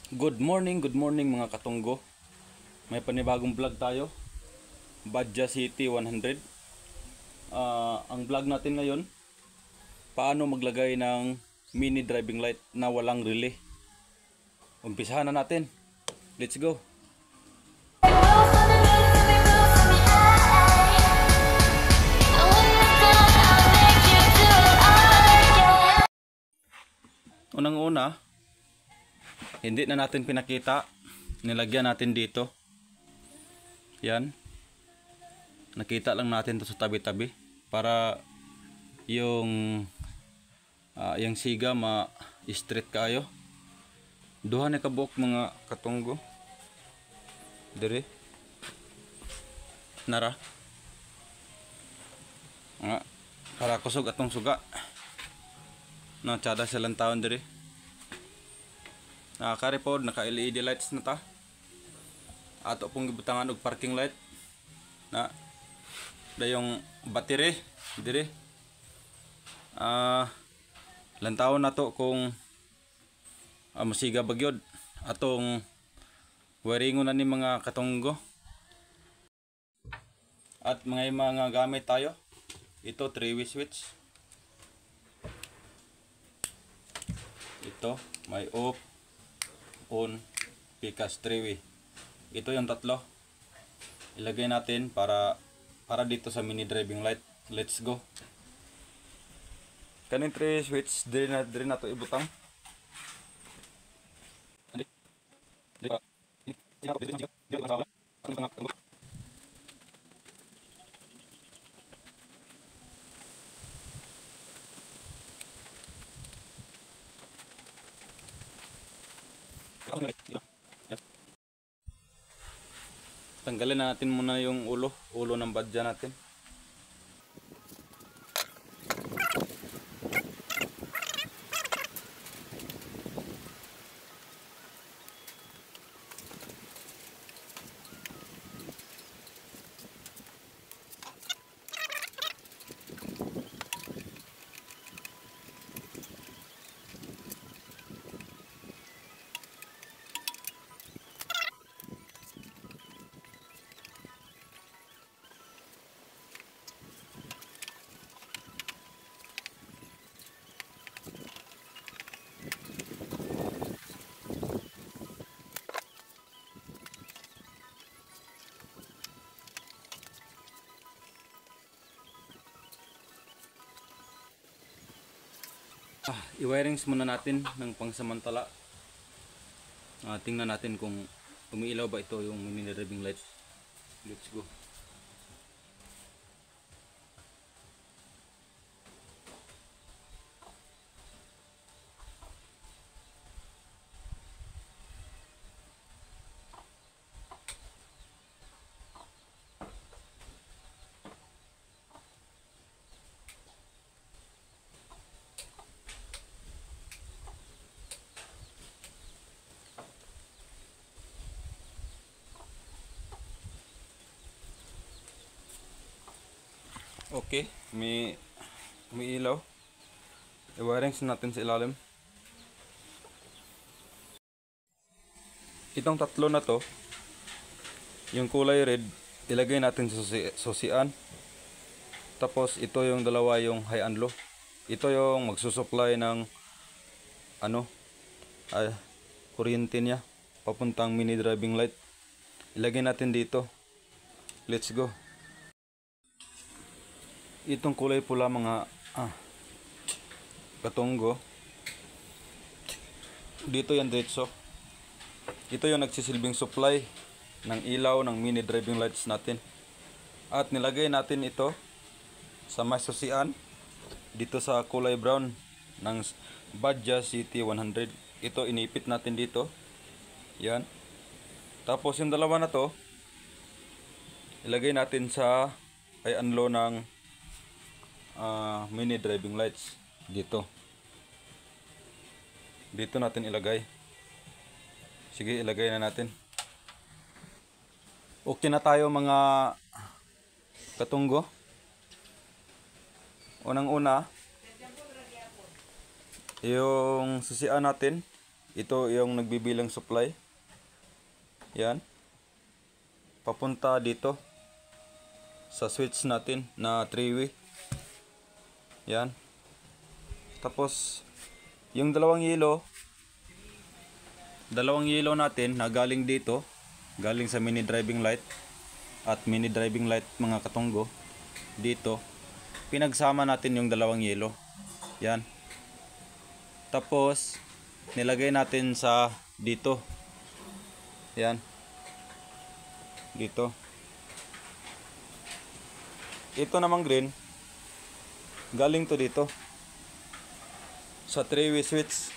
Good morning mga katunggo. May panibagong vlog tayo. Badja City 100. Ang vlog natin ngayon, paano maglagay ng mini driving light na walang relay. Umpisahan na natin. Let's go. Unang-una, hindi na natin pinakita, nilagyan natin dito. Yan, nakita lang natin to sa tabi-tabi para yung siga ma-straight kayo. Duha na kabuok mga katunggo dire nara nga para kusog atong suga na tsada silang taon dire. Nakakari po, naka LED lights na ta. Ato pong gibutangan og parking light na dayong battery dire. Lantawon na to kung masiga bagyod atong wiringon na ni mga katunggo. At mga gamit tayo. Ito 3-way switch. Ito may off, on, pikas 3-way. Ito yung tatlo. Ilagay natin para dito sa mini driving light. Let's go. Kaning 3 switch dire na to ibutang. Tanggalin natin muna yung ulo ng badja natin. I-wirings muna natin ng pangsamantala. Tingnan natin kung umiilaw ba ito yung mini driving light. Let's go. Okay, may ilaw. I-wirings natin sa ilalim. Itong tatlo na to, yung kulay red, ilagay natin sa susian. Tapos ito yung dalawa, yung high and low. Ito yung magsusupply ng kuryente niya papuntang mini driving light. Ilagay natin dito. Let's go. Itong kulay pula mga katunggo, dito yan diretso. Ito yung nagsisilbing supply ng ilaw ng mini driving lights natin. At nilagay natin ito sa may susian dito sa kulay brown ng Badja City 100. Ito inipit natin dito. Yan. Tapos yung dalawa na to ilagay natin sa high and low ng mini driving lights dito natin ilagay. Sige, ilagay na natin. Okay na tayo mga katunggo. Unang una, yung susian natin ito yung nagbibilang supply. Yan. Papunta dito sa switch natin na 3-way. Yan. Tapos yung dalawang yellow natin na galing dito, galing sa mini driving light at mini driving light mga katunggo, dito pinagsama natin yung dalawang yellow. Yan. Tapos nilagay natin sa dito. Yan. Dito. Ito namang green, galing to dito sa 3-way switch.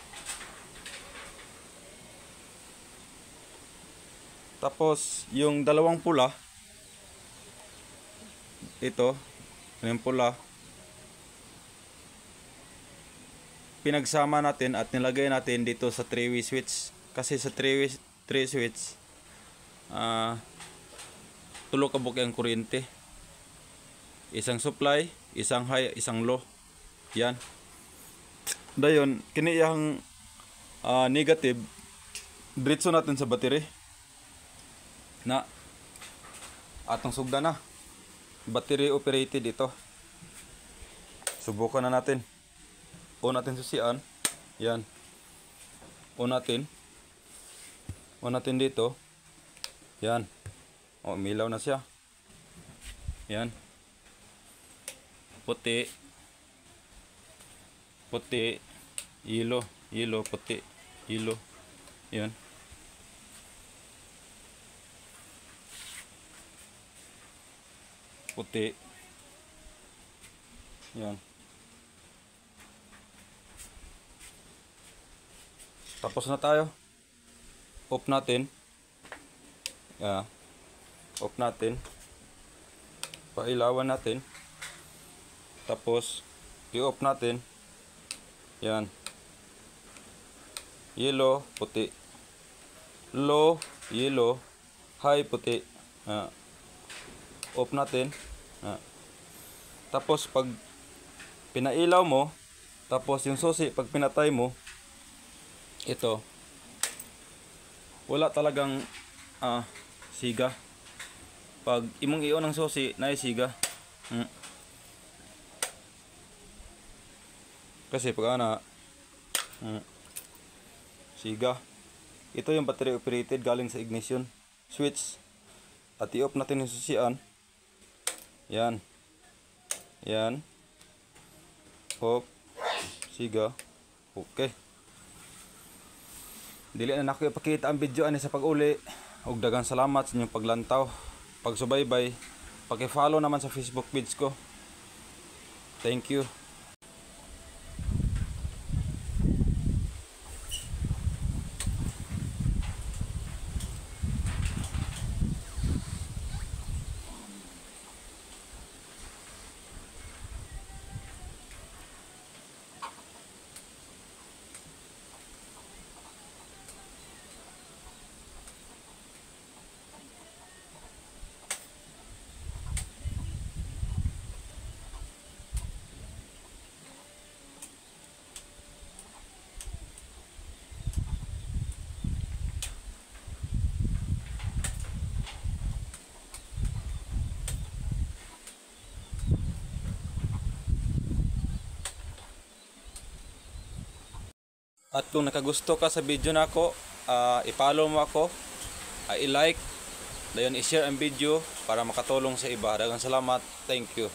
Tapos yung dalawang pula, ito yung pula, pinagsama natin at nilagay natin dito sa 3-way switch. Kasi sa 3 switch, tulo ka buki ang kuryente. Isang supply, isang high, isang low. Yan. Dayon, kini yang negative, diretso natin sa battery. Na atong sugda na. Battery operated ito. Subukan na natin. On natin susian. Yan. On natin dito. Yan. O, milaw na siya. Yan. Puti. Puti. Yellow. Yellow. Puti. Yellow. Yan. Puti. Yan. Tapos na tayo. Off natin. Yeah. Off natin. Pailawan natin. Tapos i-off natin. Yan. Yellow, puti. Low, yellow. High, puti. Off natin. Tapos pag pinailaw mo, tapos yung susi pag pinatay mo, ito wala talagang siga. Pag imong i-on ng susi, na siga. Kasi pag siga. Ito yung battery operated galing sa ignition switch. At i-off natin yung susian. Yan. Yan. Off. Siga. Okay. Dili na ako ipakita ang video ani sa pag-uli. Ug daghang salamat sa inyong paglantaw, pagsubaybay. Paki-follow naman sa Facebook page ko. Thank you. At kung nakagusto ka sa video nako, i-follow mo ako, i-like, dayon i-share ang video para makatulong sa iba. Daghang salamat. Thank you.